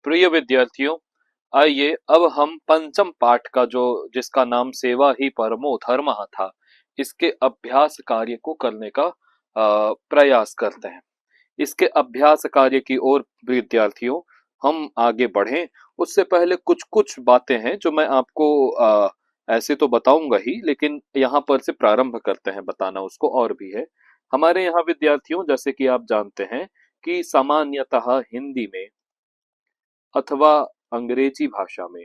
प्रिय विद्यार्थियों, आइए अब हम पंचम पाठ का जो जिसका नाम सेवा ही परमो धर्मः था, इसके अभ्यास कार्य को करने का प्रयास करते हैं। इसके अभ्यास कार्य की ओर विद्यार्थियों हम आगे बढ़ें उससे पहले कुछ कुछ बातें हैं जो मैं आपको ऐसे तो बताऊंगा ही, लेकिन यहाँ पर से प्रारंभ करते हैं बताना उसको और भी है। हमारे यहाँ विद्यार्थियों, जैसे कि आप जानते हैं कि सामान्यतः हिंदी में अथवा अंग्रेजी भाषा में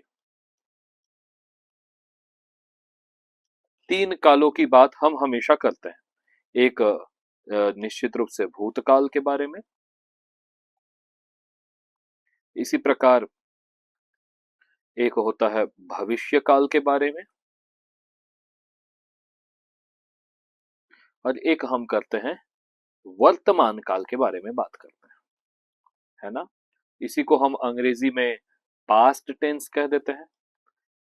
तीन कालों की बात हम हमेशा करते हैं। एक निश्चित रूप से भूतकाल के बारे में, इसी प्रकार एक होता है भविष्य काल के बारे में, और एक हम करते हैं वर्तमान काल के बारे में बात करते हैं, है ना। इसी को हम अंग्रेजी में पास्ट टेंस कह देते हैं,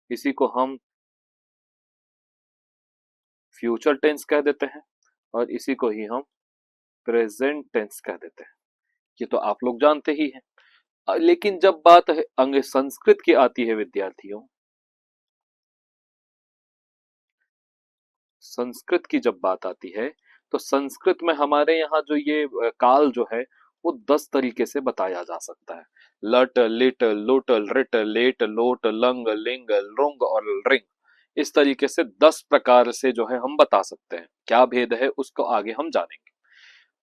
इसी को हम फ्यूचर टेंस कह देते हैं, और इसी को ही हम प्रेजेंट टेंस कह देते हैं। ये तो आप लोग जानते ही हैं। लेकिन जब बात है अंग संस्कृत की आती है विद्यार्थियों, संस्कृत की जब बात आती है तो संस्कृत में हमारे यहाँ जो ये काल जो है वो 10 तरीके से बताया जा सकता है। लट लिट लुट रिट लेट लोट लंग लिंग लुंग और रिंग, इस तरीके से 10 प्रकार से जो है हम बता सकते हैं। क्या भेद है उसको आगे हम जानेंगे।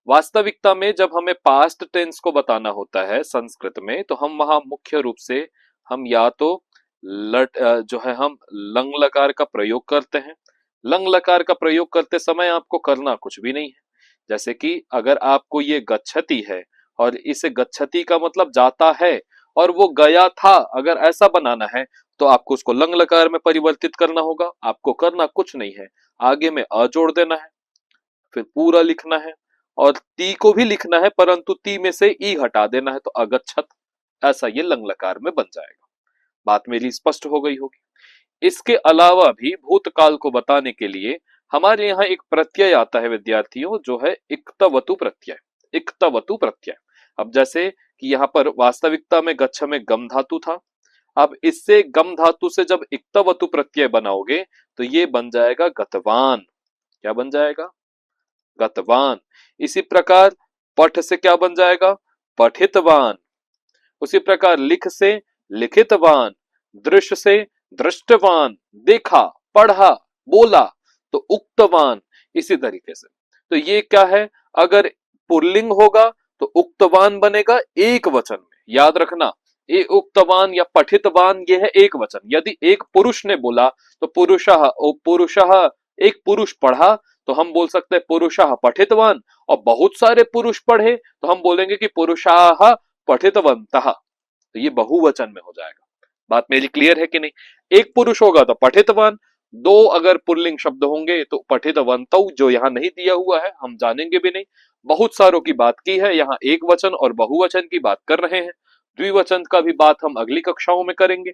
वास्तविकता में जब हमें पास्ट टेंस को बताना होता है संस्कृत में, तो हम वहां मुख्य रूप से हम या तो जो है हम लंग लकार का प्रयोग करते हैं। लंग लकार का प्रयोग करते समय आपको करना कुछ भी नहीं है। जैसे कि अगर आपको ये गच्छति है और इसे गच्छति का मतलब जाता है और वो गया था, अगर ऐसा बनाना है तो आपको उसको लंग लकार में परिवर्तित करना होगा। आपको करना कुछ नहीं है, आगे में अ जोड़ देना है, फिर पूरा लिखना है, और ती को भी लिखना है परंतु ती में से ई हटा देना है, तो अगच्छत, ऐसा ये लंग लकार में बन जाएगा। बात मेरी स्पष्ट हो गई होगी। इसके अलावा भी भूतकाल को बताने के लिए हमारे यहाँ एक प्रत्यय आता है विद्यार्थियों, जो है इक्तवतु प्रत्यय। इक्तवतु प्रत्यय, अब जैसे कि यहाँ पर वास्तविकता में गच्छ में गम धातु था, अब इससे गम धातु से जब इक्तवतु प्रत्यय बनाओगे तो ये बन जाएगा गतवान। क्या बन जाएगा? गतवान। इसी प्रकार पठ से क्या बन जाएगा? पठितवान। उसी प्रकार लिख से लिखितवान, दृश्य से दृष्टवान, देखा, पढ़ा, बोला, तो उक्तवान। इसी तरीके से तो ये क्या है, अगर पुल्लिंग होगा तो उक्तवान बनेगा एक वचन में, याद रखना। ये उक्तवान या पठितवान ये है एक वचन। यदि एक पुरुष ने बोला तो पुरुषः, पुरुषः एक पुरुष पढ़ा तो हम बोल सकते हैं पुरुषः पठितवान, और बहुत सारे पुरुष पढ़े तो हम बोलेंगे कि पुरुषाः पठितवन्तः। तो ये बहुवचन में हो जाएगा। बात मेरी क्लियर है कि नहीं? एक पुरुष होगा तो पठितवान, दो अगर पुल्लिंग शब्द होंगे तो पठितवन्तौ, जो यहाँ नहीं दिया हुआ है हम जानेंगे भी नहीं। बहुत सारों की बात की है, यहाँ एक वचन और बहुवचन की बात कर रहे हैं। द्विवचन का भी बात हम अगली कक्षाओं में करेंगे।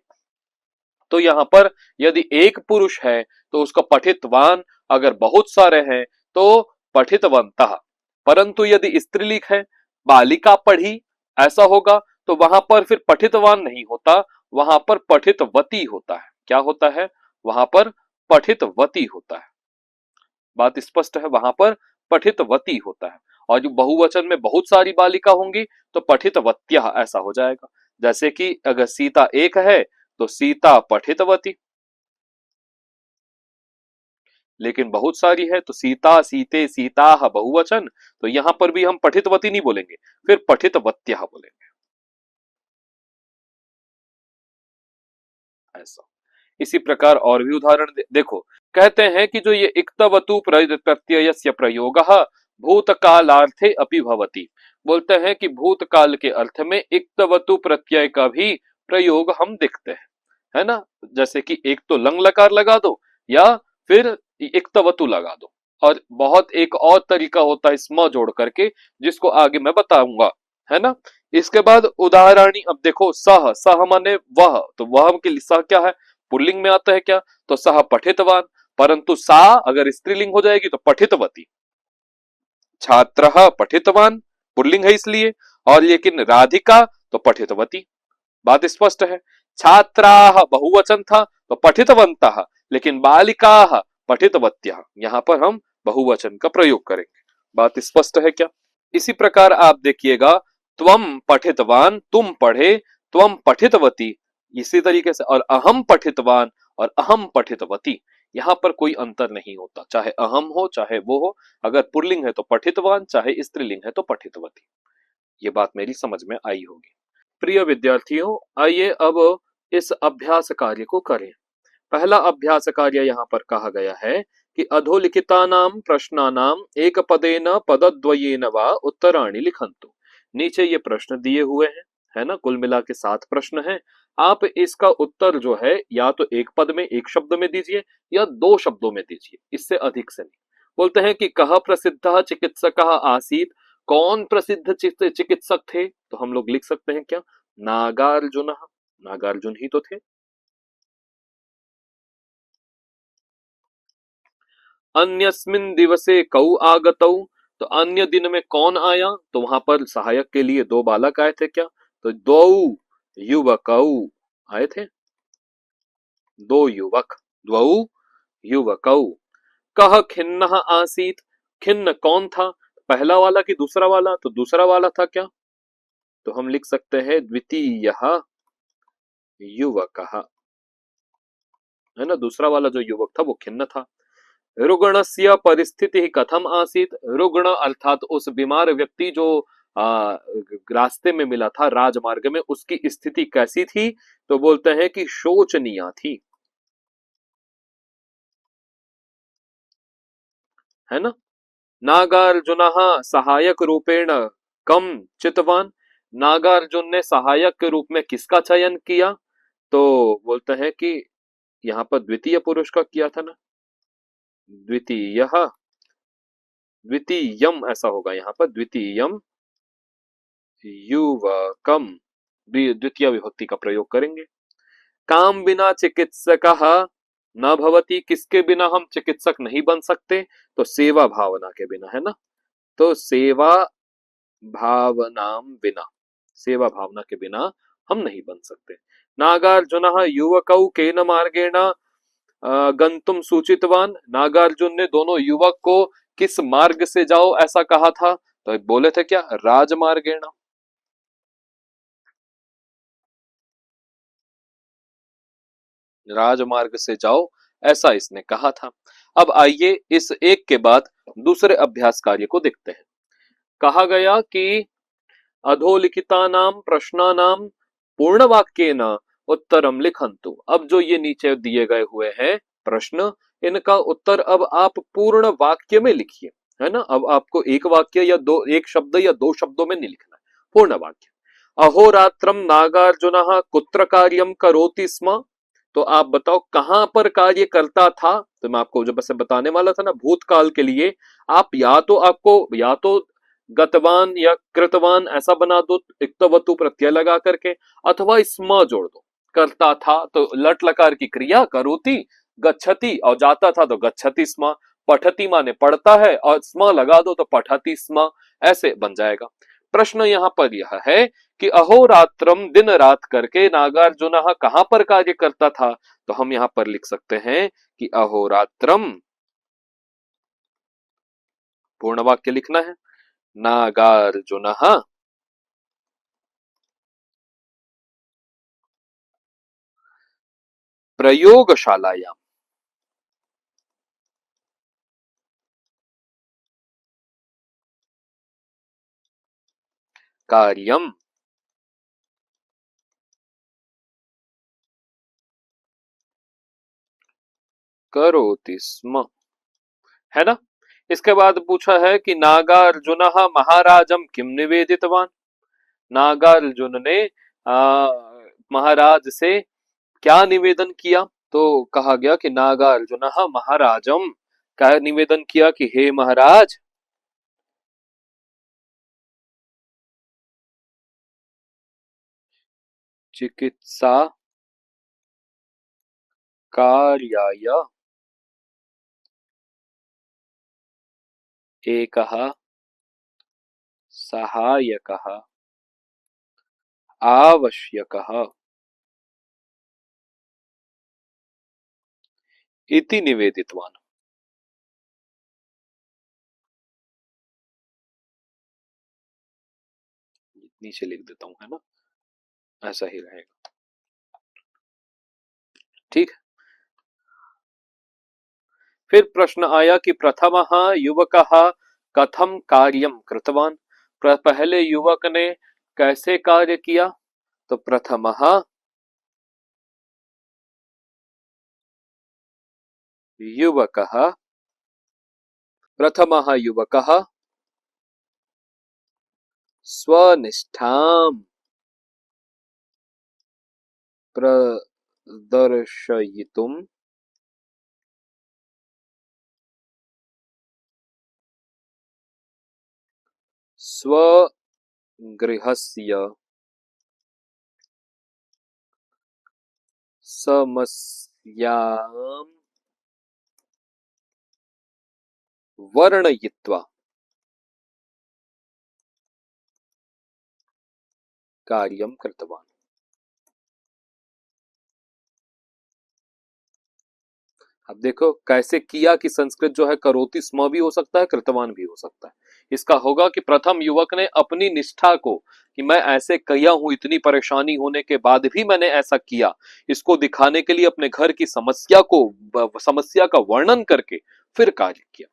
तो यहाँ पर यदि एक पुरुष है तो उसका पठितवान, अगर बहुत सारे हैं तो पठितवन्तः। परंतु यदि स्त्रीलिंग है, बालिका पढ़ी, ऐसा होगा तो वहां पर फिर पठितवान नहीं होता, वहां पर पठितवती होता है। क्या होता है? वहां पर पठितवती होता है। बात स्पष्ट है, वहां पर पठितवती होता है। और जो बहुवचन में बहुत सारी बालिका होंगी तो पठितवत्यः ऐसा हो जाएगा। जैसे कि अगर सीता एक है तो सीता पठितवती, लेकिन बहुत सारी है तो सीता सीते सीताः बहुवचन, तो यहां पर भी हम पठितवती नहीं बोलेंगे, फिर पठितवत्यः बोलेंगे। ऐसा। इसी प्रकार और भी उदाहरण देखो। कहते हैं कि जो ये इक्तवतु प्रत्ययस्य प्रयोगः भूतकालार्थे अपि भवति। बोलते हैं कि भूतकाल के अर्थ में इक्तवतु प्रत्यय का भी प्रयोग हम देखते हैं, है ना। जैसे कि एक तो लंग लकार लगा दो या फिर इक्तवतु लगा दो, और बहुत एक और तरीका होता है स्म जोड़ करके, जिसको आगे मैं बताऊंगा, है ना। इसके बाद उदाहरणी, अब देखो सह, सह माने वह, तो वह के लिए सह क्या है? पुल्लिंग में आता है क्या? तो सह पठितवान। परंतु सा अगर स्त्रीलिंग हो जाएगी तो पठितवती। छात्रः पठितवान, पुल्लिंग है इसलिए, और लेकिन राधिका तो पठितवती। बात स्पष्ट है। छात्राः बहुवचन था तो पठितवन्तः, लेकिन बालिकाः पठितवत्यः, यहाँ पर हम बहुवचन का प्रयोग करेंगे। बात स्पष्ट है क्या? इसी प्रकार आप देखिएगा, त्वम पठितवान, तुम पढ़े, त्वम पठितवती, इसी तरीके से, और अहम पठितवान और अहम पठितवती, यहाँ पर कोई अंतर नहीं होता, चाहे अहम हो चाहे वो हो। अगर पुल्लिंग है तो पठितवान, चाहे स्त्रीलिंग है तो पठितवती। ये बात मेरी समझ में आई होगी। प्रिय विद्यार्थियों, आइए अब इस अभ्यास कार्य को करें। पहला अभ्यास कार्य यहाँ पर कहा गया है कि अधोलिखितानां प्रश्नानां एकपदेन पदद्वयेन वा उत्तराणि लिखन्तु। नीचे ये प्रश्न दिए हुए हैं, है ना, कुल मिला के 7 प्रश्न हैं। आप इसका उत्तर जो है या तो एक पद में, एक शब्द में दीजिए, या 2 शब्दों में दीजिए, इससे अधिक से नहीं। बोलते हैं कि कह प्रसिद्ध चिकित्सक आसीत, कौन प्रसिद्ध चिकित्सक थे? तो हम लोग लिख सकते हैं क्या? नागार्जुन। नागार्जुन ही तो थे। अन्यस्मिन् दिवसे कौ आगतौ, तो अन्य दिन में कौन आया? तो वहां पर सहायक के लिए 2 बालक आए थे क्या? तो द्वौ युवकौ आए थे, 2 युवक, द्वौ युवकौ। कह खिन्नः आसीत, खिन्न कौन था? पहला वाला कि दूसरा वाला? तो दूसरा वाला था क्या? तो हम लिख सकते हैं द्वितीयः युवकः, है ना, दूसरा वाला जो युवक था वो खिन्न था। रुग्णस्य परिस्थिति कथम आसीत, रुग्ण अर्थात उस बीमार व्यक्ति जो रास्ते में मिला था, राजमार्ग में, उसकी स्थिति कैसी थी? तो बोलते हैं कि शोचनीय थी, है ना। नागार्जुनः सहायक रूपेण कम चितवान, नागार्जुन ने सहायक के रूप में किसका चयन किया? तो बोलते हैं कि यहाँ पर द्वितीय पुरुष का किया था ना, द्वितीय, द्वितीयम ऐसा होगा यहाँ पर, द्वितीयम युवकम, द्वितीय विभक्ति का प्रयोग करेंगे। काम बिना चिकित्सकः न भवति, किसके बिना हम चिकित्सक नहीं बन सकते? तो सेवा भावना के बिना, है ना। तो सेवा भावनाम बिना, सेवा भावना के बिना हम नहीं बन सकते। नागार्जुनः युवकौ केन मार्गेण गंतुम सूचितवान, नागार्जुन ने दोनों युवक को किस मार्ग से जाओ ऐसा कहा था? तो बोले थे क्या? राजमार्गेण, राजमार्ग से जाओ, ऐसा इसने कहा था। अब आइए इस एक के बाद दूसरे अभ्यास कार्य को देखते हैं। कहा गया कि अधोलिखितानां प्रश्नानां पूर्ण वाक्येन उत्तरम लिखन्तु। अब जो ये नीचे दिए गए हुए हैं प्रश्न, इनका उत्तर अब आप पूर्ण वाक्य में लिखिए, है ना। अब आपको एक वाक्य या दो, एक शब्द या 2 शब्दों में नहीं लिखना है, पूर्ण वाक्य। अहोरात्रम नागार्जुनः कुत्र कार्यम करोति स्म, तो आप बताओ कहां पर कार्य करता था? तो मैं आपको जब से बताने वाला था ना, भूतकाल के लिए आप या तो आपको या तो गतवान या कृतवान ऐसा बना दो इक्तवतु प्रत्यय लगा करके, अथवा स्म जोड़ दो। करता था तो लट लकार की क्रिया करोति, गच्छति और जाता था तो गच्छति स्म, पठति माने पढ़ता है और स्म लगा दो तो पठति स्म, ऐसे बन जाएगा। प्रश्न यहाँ पर यह है कि अहोरात्रम दिन रात करके नागार्जुन कहां पर कार्य करता था? तो हम यहाँ पर लिख सकते हैं कि अहोरात्रम, पूर्ण वाक्य लिखना है, नागार्जुन प्रयोगशालायां कार्यम करोति स्म, है ना। इसके बाद पूछा है कि नागार्जुन महाराजम किम निवेदितवान, नागार्जुन ने महाराज से क्या निवेदन किया? तो कहा गया कि नागार्जुन महाराजम, क्या निवेदन किया कि हे महाराज, चिकित्सा कार्याय एकः सहायकः आवश्यकः। इति निवेदितवान। नीचे लिख देता हूं, है ना, ऐसा ही रहेगा। ठीक। फिर प्रश्न आया कि प्रथमः युवकः कथम कार्यम कृतवान। पहले युवक ने कैसे कार्य किया। तो प्रथमः युवकः, प्रथमः युवकः स्वनिष्ठां प्रदर्शयितुं स्वगृहस्य समस्यां वर्णयित्वा कार्यं कृतवान। अब देखो कैसे किया कि संस्कृत जो है करोति स्म भी हो सकता है, कृतवान भी हो सकता है। इसका होगा कि प्रथम युवक ने अपनी निष्ठा को, कि मैं ऐसे किया हूं, इतनी परेशानी होने के बाद भी मैंने ऐसा किया, इसको दिखाने के लिए अपने घर की समस्या को, समस्या का वर्णन करके फिर कार्य किया,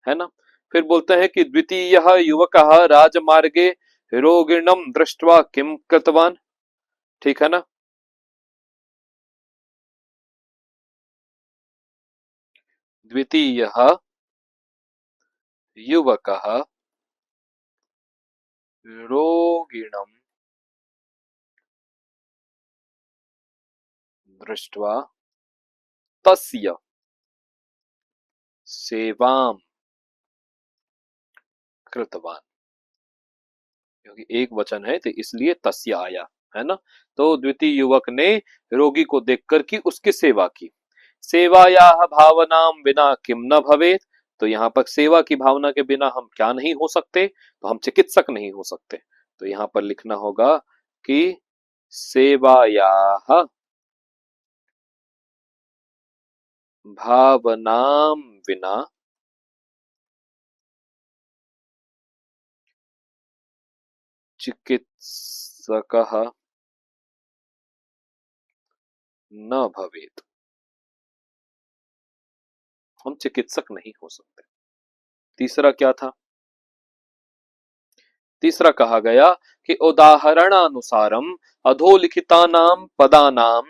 है ना। फिर बोलते हैं कि द्वितीय युवकः राजमार्गे रोगिणम दृष्ट्वा किम कृतवान। ठीक है ना। द्वितीय युवकः रोगिणं दृष्ट्वा तस्य सेवां कृतवान। क्योंकि एक वचन है तो इसलिए तस्य आया, है ना। तो द्वितीय युवक ने रोगी को देखकर की उसकी सेवा की। सेवायाः भावनां विना किम न भवेत। तो यहाँ पर सेवा की भावना के बिना हम क्या नहीं हो सकते, तो हम चिकित्सक नहीं हो सकते। तो यहाँ पर लिखना होगा कि सेवायाः भावनां विना चिकित्सकः न भवेत। हम चिकित्सक नहीं हो सकते। तीसरा क्या था। तीसरा कहा गया कि उदाहरणानुसारम अधोलिखितानां पदानां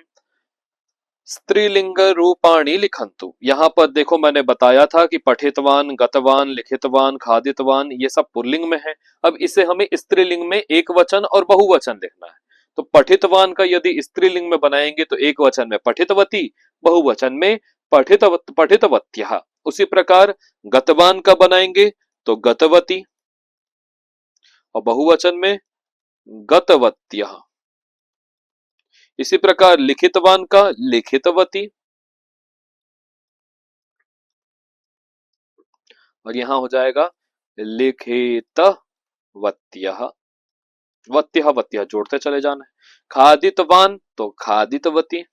स्त्रीलिंग रूपाणी लिखंतु। यहाँ पर देखो मैंने बताया था कि पठितवान, गतवान, लिखितवान, खादितवान ये सब पुल्लिंग में है। अब इसे हमें स्त्रीलिंग में एक वचन और बहुवचन लिखना है। तो पठितवान का यदि स्त्रीलिंग में बनाएंगे तो एक वचन में पठितवती, बहुवचन में पठितवत्यः। उसी प्रकार गतवान का बनाएंगे तो गतवती, और बहुवचन में गतवत्यः। इसी प्रकार लिखितवान का लिखितवती, और यहां हो जाएगा लिखितवत्यः। वत्यः वत्यः जोड़ते चले जाना है। खादितवान तो खादितवती,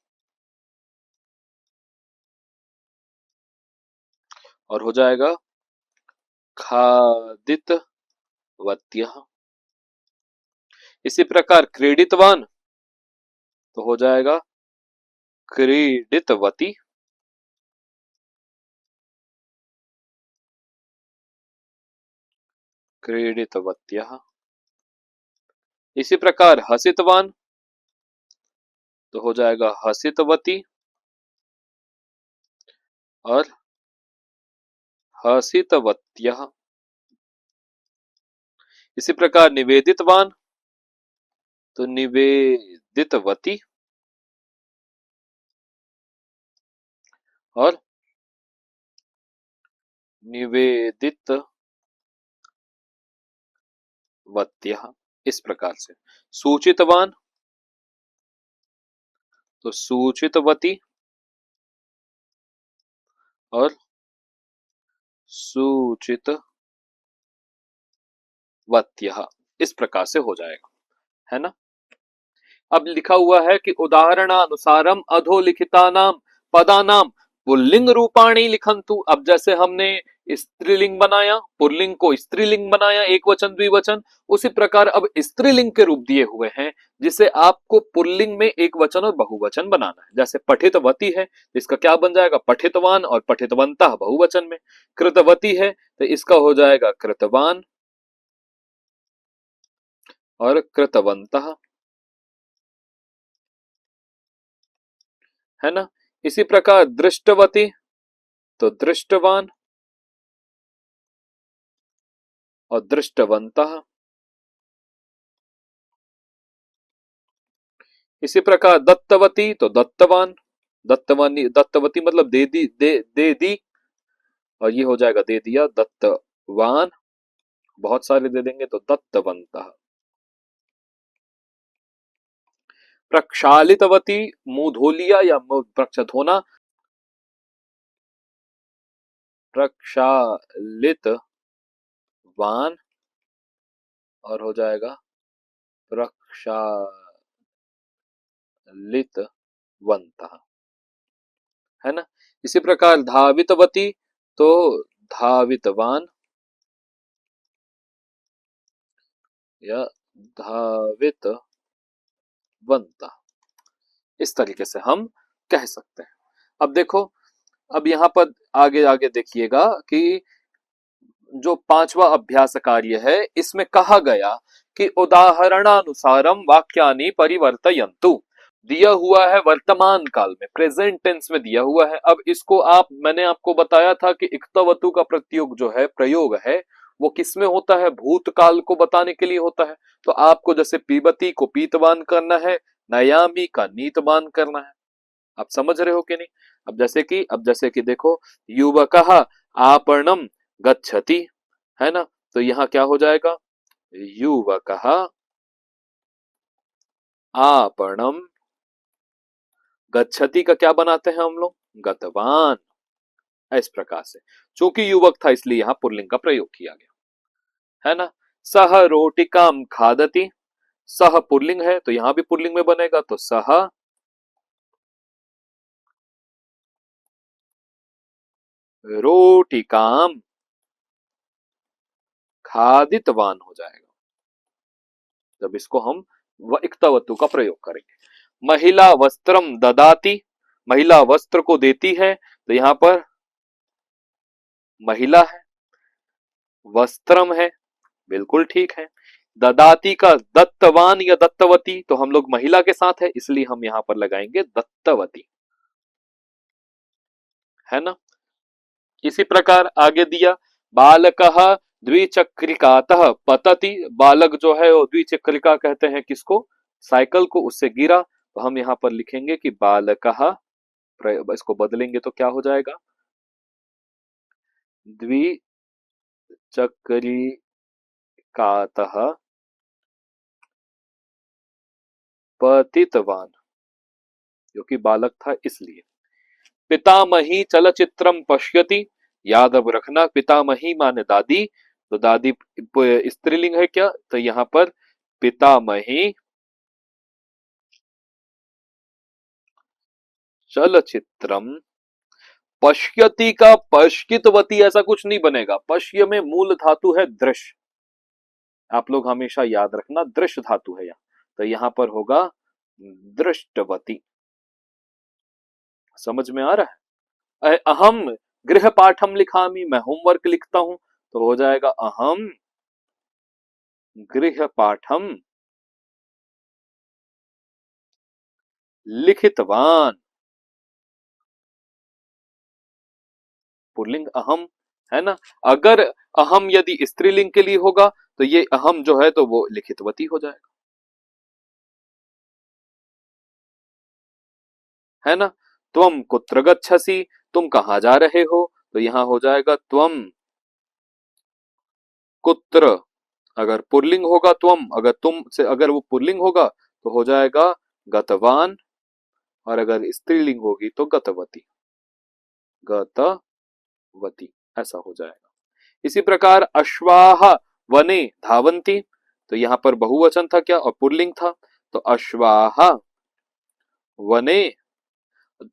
और हो जाएगा खादितवत्यः। इसी प्रकार क्रीडितवान तो हो जाएगा क्रीडितवती, क्रीडितवत्यः। इसी प्रकार हसितवान तो हो जाएगा हसितवती, और हसितवत्यः। इसी प्रकार निवेदितवान तो निवेदितवती, और निवेदितवत्यः। इस प्रकार से सूचितवान तो सूचितवती, और सूचितवत्यः। इस प्रकार से हो जाएगा, है ना। अब लिखा हुआ है कि उदाहरणानुसारम अधोलिखितानाम पदानाम पुल्लिंग रूपाणी लिखन्तु। अब जैसे हमने स्त्रीलिंग बनाया, पुल्लिंग को स्त्रीलिंग बनाया, एक वचन द्विवचन, उसी प्रकार अब स्त्रीलिंग के रूप दिए हुए हैं जिसे आपको पुल्लिंग में एक वचन और बहुवचन बनाना है। जैसे पठितवती है, इसका क्या बन जाएगा? पठितवान और पठितवंतः बहुवचन में। कृतवती है तो इसका हो जाएगा कृतवान और कृतवंतः, है ना। इसी प्रकार दृष्टवती तो दृष्टवान और दृष्टवंतः। इसी प्रकार दत्तवती तो दत्तवान, दत्तवानी दत्तवती मतलब दे दी, और ये हो जाएगा दे दिया दत्तवान, बहुत सारे दे देंगे तो दत्तवंतः। प्रक्षालितवती मुंह धो लिया या मुंह प्रक्षत होना, प्रक्षालितवान और हो जाएगा प्रक्षालितवंतः, है ना। इसी प्रकार धावितवती तो धावितवान या धावितवंतः, इस तरीके से हम कह सकते हैं। अब देखो, अब यहाँ पर आगे आगे देखिएगा कि जो पांचवा अभ्यास कार्य है इसमें कहा गया कि उदाहरणानुसारम वाक्यानि परिवर्तयन्तु। दिया हुआ है वर्तमान काल में, प्रेजेंट टेंस में दिया हुआ है। अब इसको मैंने आपको बताया था कि इक्तवतु का प्रयोग जो है, प्रयोग है, वो किसमें होता है? भूतकाल को बताने के लिए होता है। तो आपको जैसे पीबती को पीतवान करना है, नयामी का नीतवान करना है। आप समझ रहे हो कि नहीं? अब जैसे कि देखो, युवकः आपणम गच्छति, है ना। तो यहाँ क्या हो जाएगा? युवकः आपणम गच्छति का क्या बनाते हैं हम लोग? गतवान। इस प्रकार से, चूंकि युवक था इसलिए यहाँ पुल्लिंग का प्रयोग किया गया, है ना। सह रोटिकाम खादति, सह पुल्लिंग है तो यहाँ भी पुल्लिंग में बनेगा, तो सह रोटिकाम खादितवान हो जाएगा जब इसको हम इक्तवतु का प्रयोग करेंगे। महिला वस्त्रम ददाति, महिला वस्त्र को देती है तो यहाँ पर महिला है, वस्त्रम है, बिल्कुल ठीक है। ददाती का दत्तवान या दत्तवती, तो हम लोग महिला के साथ है इसलिए हम यहाँ पर लगाएंगे दत्तवती, है ना। इसी प्रकार आगे दिया, बालकः द्विचक्रिकातः पतति, बालक जो है वो द्विचक्रिका कहते हैं किसको? साइकिल को, उससे गिरा। तो हम यहाँ पर लिखेंगे कि बालकः, इसको बदलेंगे तो क्या हो जाएगा? द्विचक्रिकातः पतितवान, क्योंकि बालक था इसलिए। पितामही चलचित्रम पश्यति, याद अब रखना पितामही माने दादी, तो दादी स्त्रीलिंग है क्या? तो यहाँ पर पितामही चलचित्रम, पश्यति का पश्यितवती ऐसा कुछ नहीं बनेगा। पश्य में मूल धातु है दृश्य, आप लोग हमेशा याद रखना दृश्य धातु है यहाँ, तो यहाँ पर होगा दृष्टवती। समझ में आ रहा है? अहम गृह पाठम लिखामी, मैं होमवर्क लिखता हूं, तो हो जाएगा अहम गृह पाठम लिखितवान, पुल्लिंग अहम, है ना। अगर अहम यदि स्त्रीलिंग के लिए होगा तो ये अहम जो है तो वो लिखितवती हो जाएगा, है ना। त्वम कुत्र गच्छसि, तुम कहां जा रहे हो, तो यहां हो जाएगा त्वम कुत्र। अगर पुल्लिंग होगा त्वम, अगर तुम से अगर वो पुल्लिंग होगा तो हो जाएगा गतवान, और अगर स्त्रीलिंग होगी तो गतवती, गतवती ऐसा हो जाएगा। इसी प्रकार अश्वाह वने धावंती, तो यहां पर बहुवचन था क्या और पुल्लिंग था, तो अश्वाह वने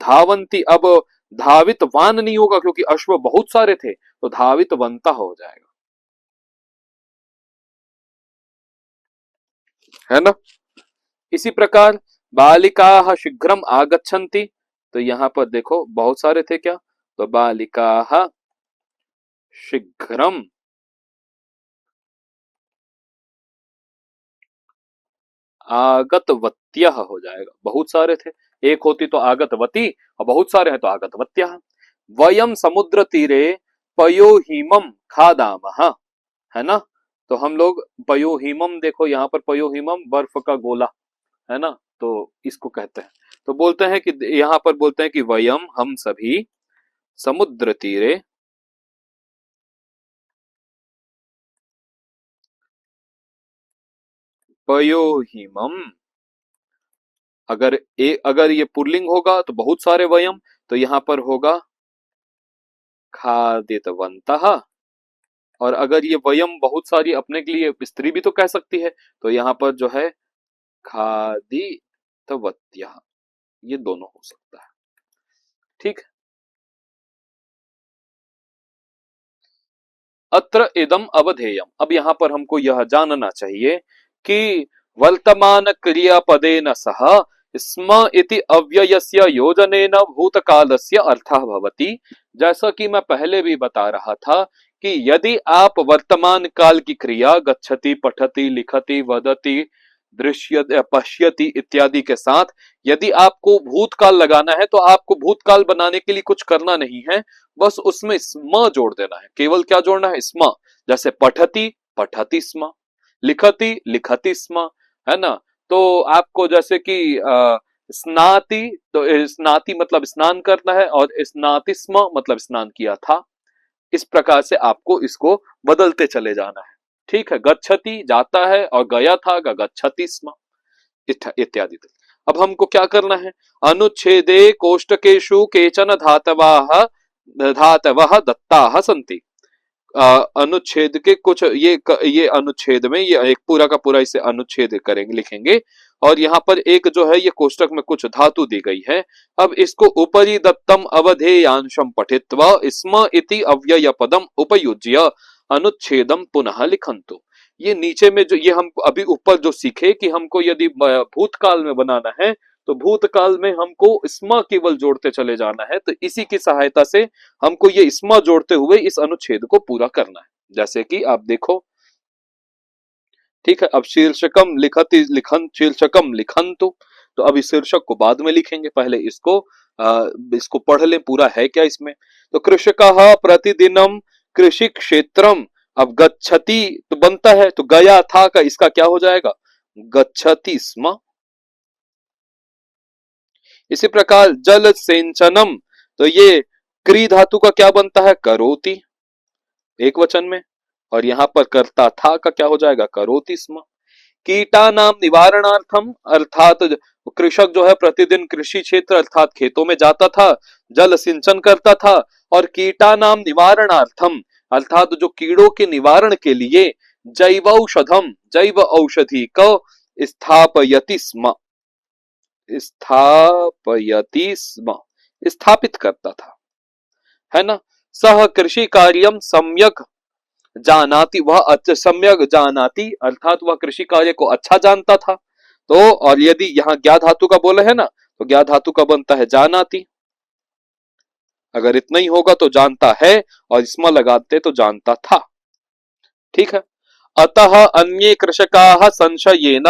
धावंती। अब धावितवान नहीं होगा क्योंकि अश्व बहुत सारे थे, तो धावितवंता हो जाएगा, है ना। इसी प्रकार बालिकाः शीघ्रम आगच्छन्ति, तो यहां पर देखो बहुत सारे थे क्या, तो बालिकाः शीघ्रम आगतवत्यः हो जाएगा, बहुत सारे थे, एक होती तो आगतवती और बहुत सारे हैं तो आगतवत्यः। वयम समुद्र तीरे पयोहिमम खादामः, है ना। तो हम लोग पयोहिमम, देखो यहाँ पर पयोहिमम बर्फ का गोला, है ना, तो इसको कहते हैं। तो बोलते हैं कि यहाँ पर बोलते हैं कि वयम हम सभी समुद्र तीरे पयोहिमम, अगर ये पुल्लिंग होगा तो बहुत सारे वयम, तो यहाँ पर होगा खादितवन्तः। और अगर ये वयम बहुत सारी अपने के लिए स्त्री भी तो कह सकती है, तो यहाँ पर जो है खादितवत्यः, ये दोनों हो सकता है, ठीक। अत्र इदम अवधेयम, अब यहाँ पर हमको यह जानना चाहिए कि वर्तमान क्रियापदेन सह स्म इति अव्ययस्य योजनेन भूतकालस्य अर्थः भवति। जैसा कि मैं पहले भी बता रहा था कि यदि आप वर्तमान काल की क्रिया गच्छति, पठति, लिखति, वदति, दृश्य पश्यति इत्यादि के साथ यदि आपको भूतकाल लगाना है, तो आपको भूतकाल बनाने के लिए कुछ करना नहीं है, बस उसमें स्म जोड़ देना है। केवल क्या जोड़ना है, स्म। जैसे पठति, पठति स्म, लिखति, लिखति स्म, है ना। तो आपको जैसे कि स्नाति, तो स्नाति मतलब स्नान करना है, और स्नाति स्म मतलब स्नान किया था। इस प्रकार से आपको इसको बदलते चले जाना है, ठीक है। गच्छति जाता है और गया था गच्छति स्म इत्यादि। अब हमको क्या करना है, अनुच्छेदे कोष्टकेषु केचन धातवाः धातवः दत्ताः सन्ति। अनुच्छेद के कुछ ये अनुच्छेद में ये एक पूरा का पूरा इसे अनुच्छेद करेंगे, लिखेंगे। और यहाँ पर एक जो है ये कोष्टक में कुछ धातु दी गई है। अब इसको उपरि दत्तम अवधेयांशम पठित्वा स्म इति अव्यय पदम उपयुज्य अनुच्छेदम पुनः लिखन्तु। ये नीचे में जो ये हम अभी ऊपर जो सीखे कि हमको यदि भूतकाल में बनाना है, तो भूतकाल में हमको स्म केवल जोड़ते चले जाना है। तो इसी की सहायता से हमको ये स्म जोड़ते हुए इस अनुच्छेद को पूरा करना है। जैसे कि आप देखो, ठीक है। अब शीर्षकम लिखति लिखन शीर्षकम लिखन्तु, तो अब इस शीर्षक को बाद में लिखेंगे, पहले इसको पढ़ लें पूरा है क्या इसमें। तो कृषकः प्रतिदिनम कृषि क्षेत्रम, अब गच्छति तो बनता है, तो गया था का इसका क्या हो जाएगा, गच्छति स्म। इसी प्रकार जल सिंचनम, तो ये क्री धातु का क्या बनता है, करोति, एक वचन में। और यहाँ पर करता था का क्या हो जाएगा, करोति स्म। कीटा नाम निवारणार्थम, अर्थात कृषक जो है प्रतिदिन कृषि क्षेत्र अर्थात खेतों में जाता था, जल सिंचन करता था, और कीटा नाम निवारणार्थम अर्थात जो कीड़ों के निवारण के लिए जैवौषधम, जैव औषधि को स्थापयति स्म, स्थापयति स्म, स्थापित करता था, है ना। सह कृषि कार्यम सम्यक जानाति, वह सम्यक जानाति अर्थात वह कृषि कार्य को अच्छा जानता था। तो और यदि यहाँ ज्ञा धातु का बोले है ना, तो ज्ञा धातु का बनता है जानाति। अगर इतना ही होगा तो जानता है, और इसमें लगाते तो जानता था, ठीक है। अतः अन्य कृषकाः संशयेन,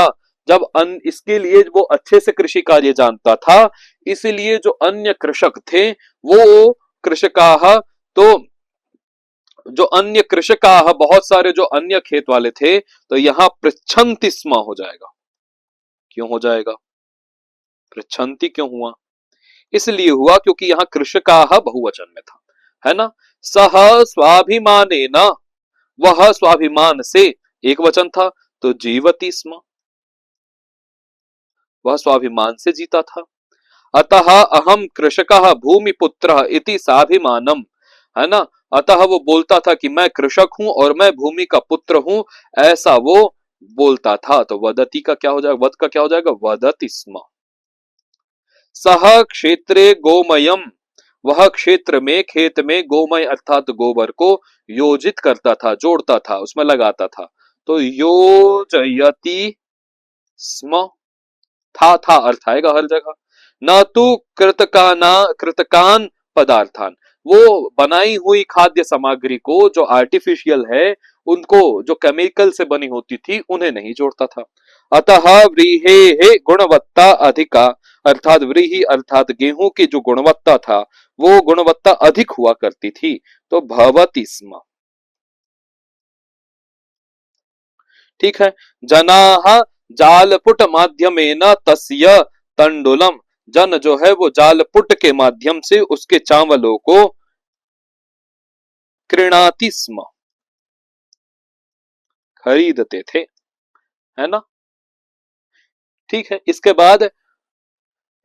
जब इसके लिए वो अच्छे से कृषि कार्य जानता था, इसलिए जो अन्य कृषक थे वो कृषकाः, तो जो अन्य कृषकाः बहुत सारे जो अन्य खेत वाले थे, तो यहाँ पृच्छन्ति स्म हो जाएगा। क्यों हो जाएगा, पृच्छन्ति क्यों हुआ, इसलिए हुआ क्योंकि यहाँ कृषकाः बहुवचन में था, है ना। सह स्वाभिमानेन, वह स्वाभिमान से, एक वचन था, तो जीवति स्म, वह स्वाभिमान से जीता था। अतः अहम कृषकः भूमिपुत्रः इति साभिमानम, है ना। अतः वो बोलता था कि मैं कृषक हूं और मैं भूमि का पुत्र हूं, ऐसा वो बोलता था। तो वदति का क्या हो जाएगा, वद का क्या हो जाएगा, वदति स्म। सह क्षेत्रे गोमयम, वह क्षेत्र में खेत में गोमय अर्थात गोबर को योजित करता था, जोड़ता था, उसमें लगाता था। तो योजयति स्म, था अर्थ आएगा हर जगह। न तो कृतकान पदार्थान, वो बनाई हुई खाद्य सामग्री को जो आर्टिफिशियल है, उनको जो केमिकल से बनी होती थी उन्हें नहीं जोड़ता था। अतः व्रीहे गुणवत्ता अधिका, अर्थात व्रीहि अर्थात गेहूं की जो गुणवत्ता था वो गुणवत्ता अधिक हुआ करती थी। तो भवति स्म, ठीक है। जनाः जालपुट माध्यमेन तस्य तंडुलम, जन जो है वो जालपुट के माध्यम से उसके चावलों को कृणाति स्म, खरीदते थे, है ना। ठीक है, इसके बाद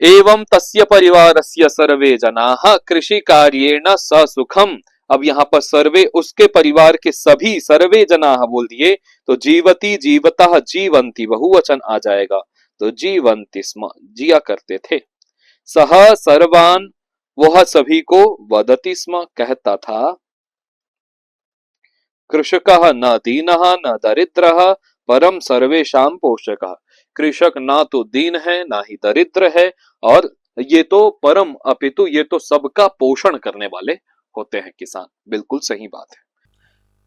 एवं तस्य परिवारस्य सर्वे जनाः कृषि कार्येण ससुखम। अब यहाँ पर सर्वे उसके परिवार के सभी, सर्वे जनाः बोल दिए तो जीवती जीवतः जीवंती बहुवचन आ जाएगा। तो जीवंती स्म, जिया करते थे। सह सर्वान, वह सभी को वदति स्म, कहता था। कृषकः न दीनः न दरिद्रः परम सर्वेशां पोषकः, कृषक ना तो दीन है ना ही दरिद्र है, और ये तो परम अपितु ये तो सबका पोषण करने वाले होते हैं किसान। बिल्कुल सही बात है।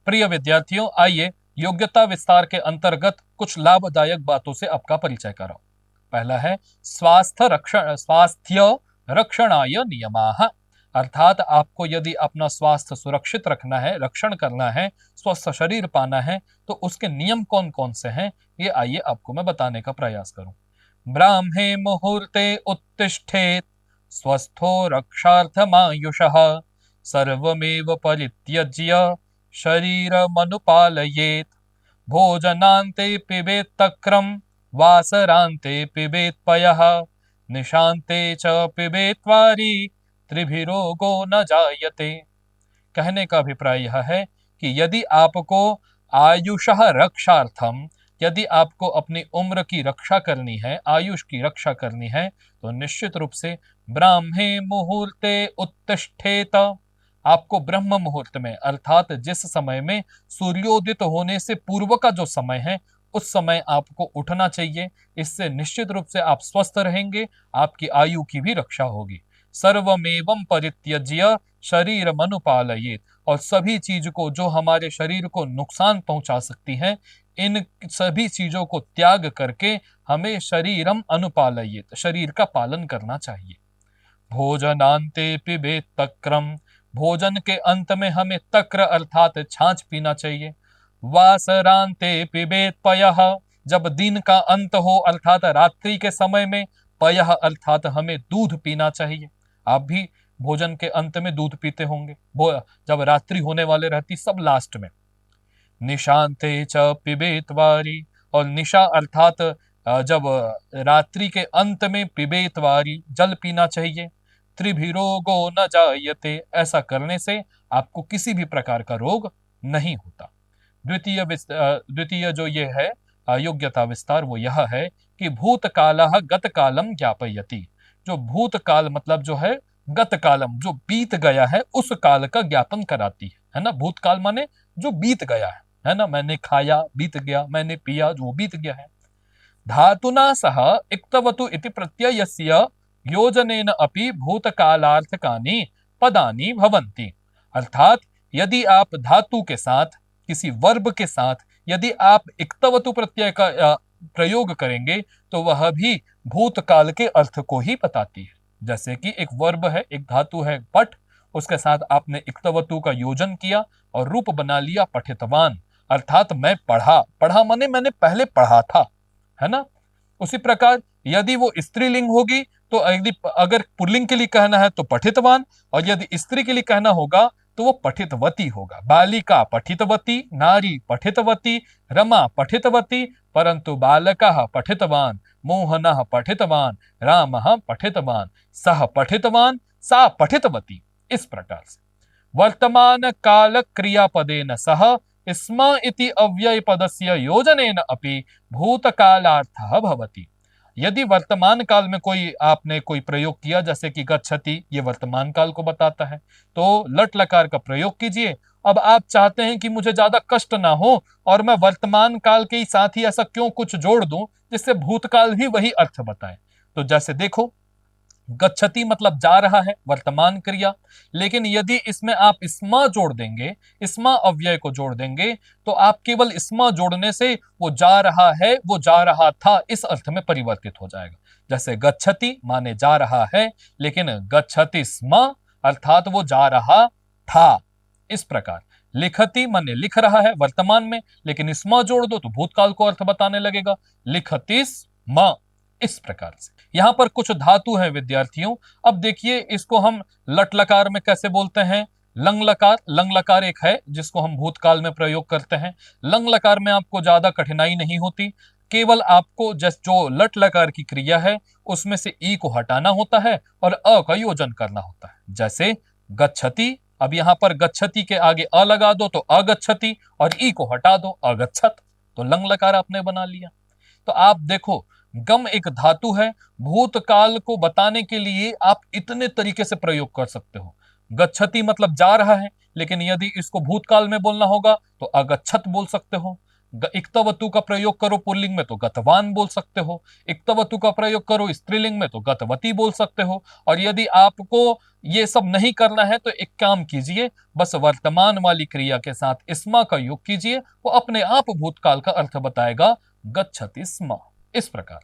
प्रिय विद्यार्थियों, आइए योग्यता विस्तार के अंतर्गत कुछ लाभदायक बातों से आपका परिचय कराओ। पहला है स्वास्थ्य रक्षणाय नियमाः, अर्थात आपको यदि अपना स्वास्थ्य सुरक्षित रखना है, रक्षण करना है, स्वस्थ शरीर पाना है, तो उसके नियम कौन कौन से हैं, ये आइए आपको मैं बताने का प्रयास करूं। ब्राह्मे मुहूर्ते उत्तिष्ठेत, स्वस्थो रक्षार्थमायुषः, सर्वमेव परित्यज्य शरीरमनुपालयेत्, भोजनान्ते पिबेत् तक्रम, वासरान्ते पिबेत् पयः, निशान्ते च पिबेत् वारी, त्रिभिरोगो न जायते। कहने का अभिप्राय यह है कि यदि आपको आयुषः रक्षार्थम, यदि आपको अपनी उम्र की रक्षा करनी है, आयुष की रक्षा करनी है, तो निश्चित रूप से ब्राह्मे मुहूर्ते उत्तिष्ठेत, आपको ब्रह्म मुहूर्त में, अर्थात जिस समय में सूर्योदित होने से पूर्व का जो समय है, उस समय आपको उठना चाहिए। इससे निश्चित रूप से आप स्वस्थ रहेंगे, आपकी आयु की भी रक्षा होगी। सर्वमेवं परित्यज्य शरीर मनुपालयेत, और सभी चीज को जो हमारे शरीर को नुकसान पहुंचा सकती है, इन सभी चीजों को त्याग करके हमें शरीरम अनुपालयेत, शरीर का पालन करना चाहिए। भोजनांते पिबेत तक्रम, भोजन के अंत में हमें तक्र अर्थात छाछ पीना चाहिए। वासरांते पिबेत पयः, जब दिन का अंत हो अर्थात रात्रि के समय में, पयः अर्थात हमें दूध पीना चाहिए। आप भी भोजन के अंत में दूध पीते होंगे, जब रात्रि होने वाले रहती सब लास्ट में। निशांते च पिबेत वारी, और निशा अर्थात जब रात्रि के अंत में पिबेत वारी, जल पीना चाहिए। त्रिभिरोगो न जायते, ऐसा करने से आपको किसी भी प्रकार का रोग नहीं होता। द्वितीय जो ये है योग्यता विस्तार, वो यह है कि भूतकालः गतकालम ज्ञापयति, जो भूतकाल मतलब जो है गत कालम, जो बीत गया है उस काल का ज्ञापन कराती है ना। भूतकाल माने जो बीत गया है ना। मैंने खाया बीत गया, मैंने पिया जो बीत गया है। धातुना सह इक्तवतु इति प्रत्ययस्य योजनेन अपि भूतकालार्थकानि पदानि भवन्ति, अर्थात यदि आप धातु के साथ, किसी वर्ब के साथ यदि आप इक्तवतु प्रत्यय का प्रयोग करेंगे तो वह भी भूतकाल के अर्थ को ही बताती है। जैसे कि एक वर्ब है, एक धातु है पठ, उसके साथ आपने इक्तवतु का योजन किया और रूप बना लिया पठितवान, अर्थात मैं पढ़ा, पढ़ा माने मैंने पहले पढ़ा था, है ना। उसी प्रकार यदि वो स्त्रीलिंग होगी तो अगर पुल्लिंग के लिए कहना है तो पठितवान, और यदि स्त्री के लिए कहना होगा तो वो पठितवती होगा। बालिका पठितवती, नारी पठितवती, रमा पठितवती, परंतु बालकः पठितवान, मोहनः पठितवान, रामः पठितवान, सः पठितवान, सा पठितवती। इस प्रकार से वर्तमान काल क्रियापदेन सह स्म इति अव्यय पदस्य योजनेन अपि भूतकालार्थः भवति, यदि वर्तमान काल में आपने कोई प्रयोग किया, जैसे कि गच्छति, ये वर्तमान काल को बताता है, तो लट लकार का प्रयोग कीजिए। अब आप चाहते हैं कि मुझे ज्यादा कष्ट ना हो और मैं वर्तमान काल के साथ ही ऐसा क्यों कुछ जोड़ दूं जिससे भूतकाल भी वही अर्थ बताए। तो जैसे देखो, गच्छति मतलब जा रहा है, वर्तमान क्रिया, लेकिन यदि इसमें आप स्मा जोड़ देंगे, स्मा अव्यय को जोड़ देंगे, तो आप केवल स्मा जोड़ने से वो जा रहा है, वो जा रहा था, इस अर्थ में परिवर्तित हो जाएगा। जैसे गच्छति माने जा रहा है, लेकिन गच्छति स्म अर्थात वो जा रहा था। इस प्रकार लिखति माने लिख रहा है वर्तमान में, लेकिन स्म जोड़ दो तो भूतकाल को अर्थ बताने लगेगा, लिखति स्म। इस प्रकार से यहां पर कुछ धातु हैं विद्यार्थियों। अब देखिए, इसको हम लट लकार में कैसे बोलते हैं। लंग लकार, लंग लकार एक है जिसको हम भूतकाल में प्रयोग करते हैं। लंग लकार में आपको ज्यादा कठिनाई नहीं होती, केवल आपको जो लट लकार की क्रिया है उसमें से ई को हटाना होता है और अ का योजन करना होता है। जैसे गच्छति, अब यहां पर गच्छति के आगे अ लगा दो तो अगच्छति, और ई को हटा दो अगच्छत, तो लंग लकार आपने बना लिया। तो आप देखो, गम एक धातु है, भूतकाल को बताने के लिए आप इतने तरीके से प्रयोग कर सकते हो। गच्छति मतलब जा रहा है, लेकिन यदि इसको भूतकाल में बोलना होगा तो अगच्छत बोल सकते हो। इक्तवतु का प्रयोग करो पुल्लिंग में तो गतवान बोल सकते हो। इक्तवतु का प्रयोग करो स्त्रीलिंग में तो गतवती बोल सकते हो। और यदि आपको ये सब नहीं करना है तो एक काम कीजिए, बस वर्तमान वाली क्रिया के साथ स्मा का योग कीजिए, वो अपने आप भूतकाल का अर्थ बताएगा, गच्छति स्म। इस प्रकार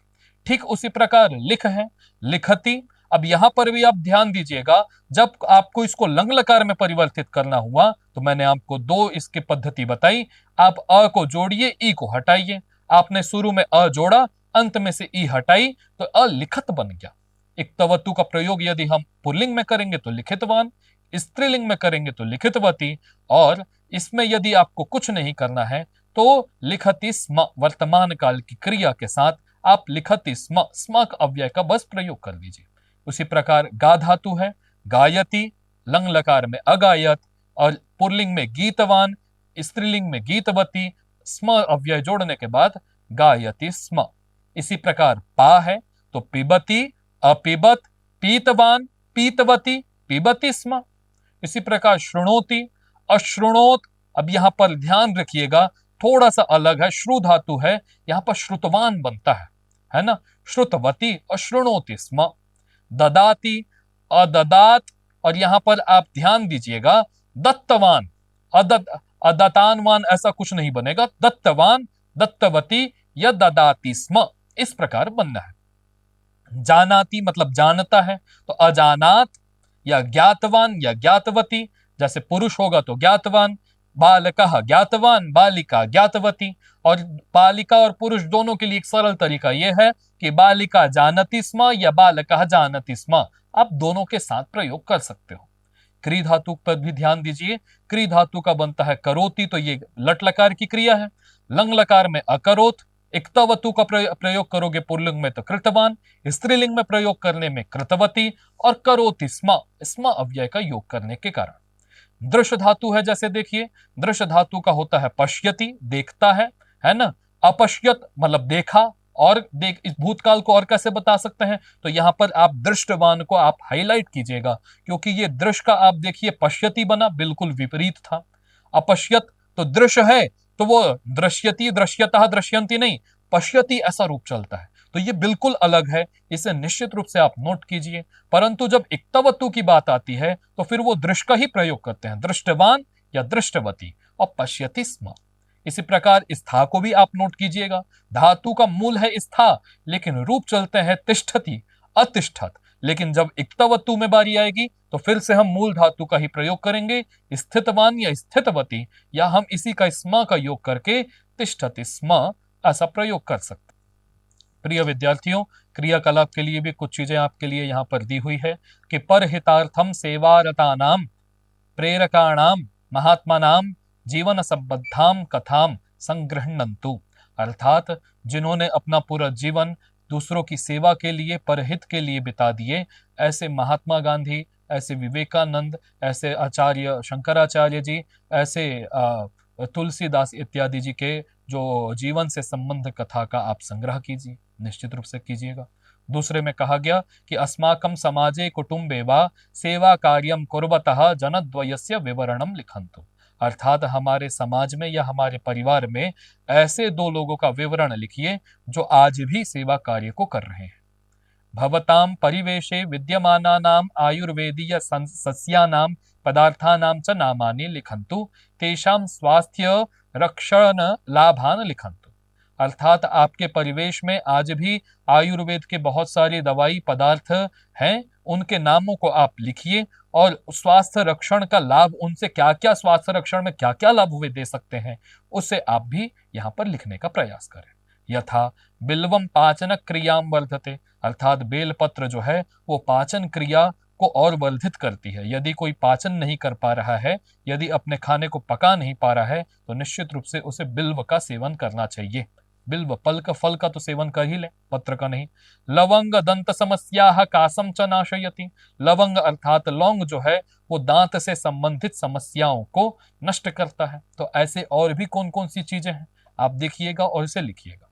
ठीक उसी प्रकार लिख है, लिखति। अब यहां पर भी आप ध्यान दीजिएगा, जब आपको इसको लंग लकार में परिवर्तित करना हुआ तो मैंने आपको दो इसकी पद्धति बताई। आप अ को जोड़िए, ई को हटाइए। आपने शुरू में अ जोड़ा, अंत में से ई हटाई, तो अलिखत बन गया। इक्तवतु का प्रयोग यदि हम पुल्लिंग में करेंगे तो लिखितवान, स्त्रीलिंग में करेंगे तो लिखितवती, और इसमें यदि आपको कुछ नहीं करना है तो लिखति स्म, वर्तमान काल की क्रिया के साथ आप लिखति स्म, स्म अव्यय का बस प्रयोग कर दीजिए। उसी प्रकार गा धातु है, गायति, लंग लकार में अगायत, और पुल्लिंग में गीतवान, स्त्रीलिंग में गीतवती, स्म अव्यय जोड़ने के बाद गायति स्म। इसी प्रकार पा है तो पिबती, अपिबत, पीतवान, पीतवती, पिबती स्म। इसी प्रकार श्रृणोति, अश्रुणोत। अब यहां पर ध्यान रखिएगा, थोड़ा सा अलग है, श्रु धातु है, यहां पर श्रुतवान बनता है ना। श्रुतवती और श्रृणोति स्म। ददाती, अददात, और यहां पर आप ध्यान दीजिएगा, दत्तवान, अदतानवान ऐसा कुछ नहीं बनेगा, दत्तवान, दत्तवती या ददाती स्म, इस प्रकार बनना है। जानाति मतलब जानता है, तो अजानात या ज्ञातवान या ज्ञातवती। जैसे पुरुष होगा तो ज्ञातवान, बालकः ज्ञातवान, बालिका ज्ञातवती। और बालिका और पुरुष दोनों के लिए एक सरल तरीका यह है कि बालिका जानति स्म या बालकः जानति स्म, आप दोनों के साथ प्रयोग कर सकते हो। क्री धातु पर भी ध्यान दीजिए, क्री धातु का बनता है करोति, तो ये लट लकार की क्रिया है। लंग लकार में अकरोत, इक्तवतु का प्रयोग करोगे पुल्लिंग में तो कृतवान, स्त्रीलिंग में प्रयोग करने में कृतवती, और करोति स्म, स्म अव्यय का योग करने के कारण। दृश्य धातु है, जैसे देखिए, दृश्य धातु का होता है पश्यति, देखता है ना। अपश्यत मतलब देखा, और इस भूतकाल को और कैसे बता सकते हैं, तो यहां पर आप दृष्टवान को आप हाईलाइट कीजिएगा, क्योंकि ये दृश्य का आप देखिए पश्यति बना, बिल्कुल विपरीत था। अपश्यत तो दृश्य है, तो वो दृश्यति, दृश्यतः, दृश्यंती नहीं, पश्यति ऐसा रूप चलता है, तो ये बिल्कुल अलग है, इसे निश्चित रूप से आप नोट कीजिए। परंतु जब इक्तवतु की बात आती है तो फिर वो दृश्य का ही प्रयोग करते हैं, दृष्टवान या दृष्टवती, और पश्यति स्म। इसी प्रकार स्था को भी आप नोट कीजिएगा, धातु का मूल है स्था, लेकिन रूप चलते हैं तिष्ठति, अतिष्ठत। लेकिन जब इक्तवतु में बारी आएगी तो फिर से हम मूल धातु का ही प्रयोग करेंगे, स्थितवान या स्थितवती, या हम इसी का स्म का योग करके तिष्ठति स्म ऐसा प्रयोग कर सकते। प्रिय विद्यार्थियों, क्रियाकलाप के लिए भी कुछ चीजें आपके लिए यहाँ पर दी हुई है कि परहितार्थम सेवारतानाम प्रेरकाणाम महात्मानाम जीवन संबद्धाम कथाम संग्रहणन्तु, अर्थात जिन्होंने अपना पूरा जीवन दूसरों की सेवा के लिए, परहित के लिए बिता दिए, ऐसे महात्मा गांधी, ऐसे विवेकानंद, ऐसे आचार्य शंकराचार्य जी, ऐसे तुलसीदास इत्यादि जी के जो जीवन से संबंध कथा का आप संग्रह कीजिए, निश्चित रूप से कीजिएगा। दूसरे में कहा गया कि अस्माकं समाजे कुटुंबे वा सेवा कार्यम कुर्वतः जनद्वयस्य विवरणम लिखन्तु। अर्थात हमारे समाज में या हमारे परिवार में ऐसे दो लोगों का विवरण लिखिए जो आज भी सेवा कार्य को कर रहे हैं। भवतां परिवेशे विद्यमानानाम् आयुर्वेदीय सस्यानां पदार्थानां च नामानि लिखन्तु, तेषां स्वास्थ्य रक्षण लाभान लिखन्तु। अर्थात आपके परिवेश में आज भी आयुर्वेद के बहुत सारे दवाई पदार्थ हैं, उनके नामों को आप लिखिए और स्वास्थ्य रक्षण का लाभ, उनसे क्या क्या स्वास्थ्य रक्षण में क्या क्या लाभ वे दे सकते हैं, उसे आप भी यहाँ पर लिखने का प्रयास करें। यथा बिल्वम पाचन क्रियां वर्धते, अर्थात बेलपत्र जो है वो पाचन क्रिया को और वर्धित करती है। यदि कोई पाचन नहीं कर पा रहा है, यदि अपने खाने को पका नहीं पा रहा है, तो निश्चित रूप से उसे बिल्व का सेवन करना चाहिए। बिल्व फल का तो सेवन कर ही ले, पत्र का नहीं। लवंग दंत समस्या कासम च नाशयति, लवंग अर्थात लौंग जो है वो दांत से संबंधित समस्याओं को नष्ट करता है। तो ऐसे और भी कौन कौन सी चीजें हैं, आप देखिएगा और इसे लिखिएगा।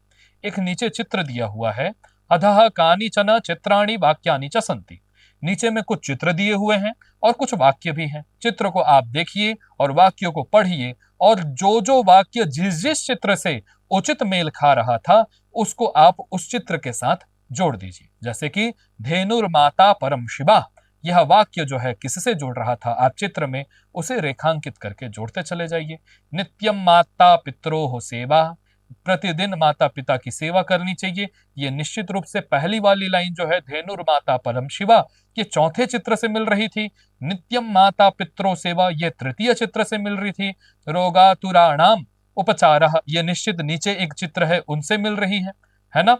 एक नीचे चित्र दिया हुआ है, अधः कानिचन चित्राणि वाक्यानि च सन्ति। नीचे में कुछ चित्र दिए हुए हैं और कुछ वाक्य भी हैं। चित्र को आप देखिए और वाक्यों को पढ़िए, और जो जो वाक्य जिस जिस चित्र से उचित मेल खा रहा था उसको आप उस चित्र के साथ जोड़ दीजिए। जैसे कि धेनुर्माता परम शिवा, यह वाक्य जो है किससे जोड़ रहा था, आप चित्र में उसे रेखांकित करके जोड़ते चले जाइए। नित्यम माता पित्रोः सेवा, प्रतिदिन माता पिता की सेवा करनी चाहिए। ये निश्चित रूप से पहली वाली लाइन जो है धेनुर्माता परम शिवा, ये चौथे चित्र से मिल रही थी। नित्यम माता पित्रो सेवा, ये तृतीय चित्र से मिल रही थी। रोगातुराणाम उपचारः, ये निश्चित नीचे एक चित्र है उनसे मिल रही है ना।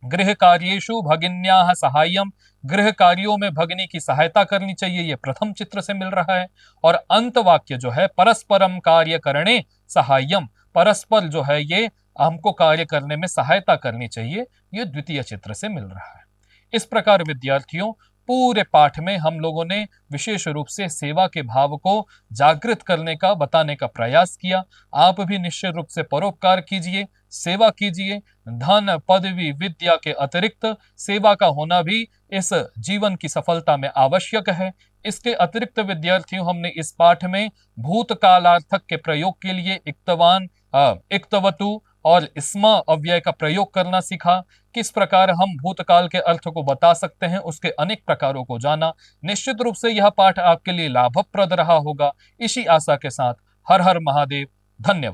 गृह कार्येषु भगिन्याः सहाय्यम, गृह कार्यों में भगिनी की सहायता करनी चाहिए, ये प्रथम चित्र से मिल रहा है। और अंत वाक्य जो है परस्परम कार्य करणे सहाय्यम, परस्पर जो है ये हमको कार्य करने में सहायता करनी चाहिए, ये द्वितीय चित्र से मिल रहा है। इस प्रकार विद्यार्थियों, पूरे पाठ में हम लोगों ने विशेष रूप से सेवा के भाव को जागृत करने का, बताने का प्रयास किया। आप भी निश्चित रूप से परोपकार कीजिए, सेवा कीजिए। धन पदवी विद्या के अतिरिक्त सेवा का होना भी इस जीवन की सफलता में आवश्यक है। इसके अतिरिक्त विद्यार्थियों, हमने इस पाठ में भूतकालार्थक के प्रयोग के लिए इक्तवान, इक्तवतु और स्म अव्यय का प्रयोग करना सीखा। किस प्रकार हम भूतकाल के अर्थ को बता सकते हैं, उसके अनेक प्रकारों को जाना। निश्चित रूप से यह पाठ आपके लिए लाभप्रद रहा होगा। इसी आशा के साथ हर हर महादेव, धन्यवाद।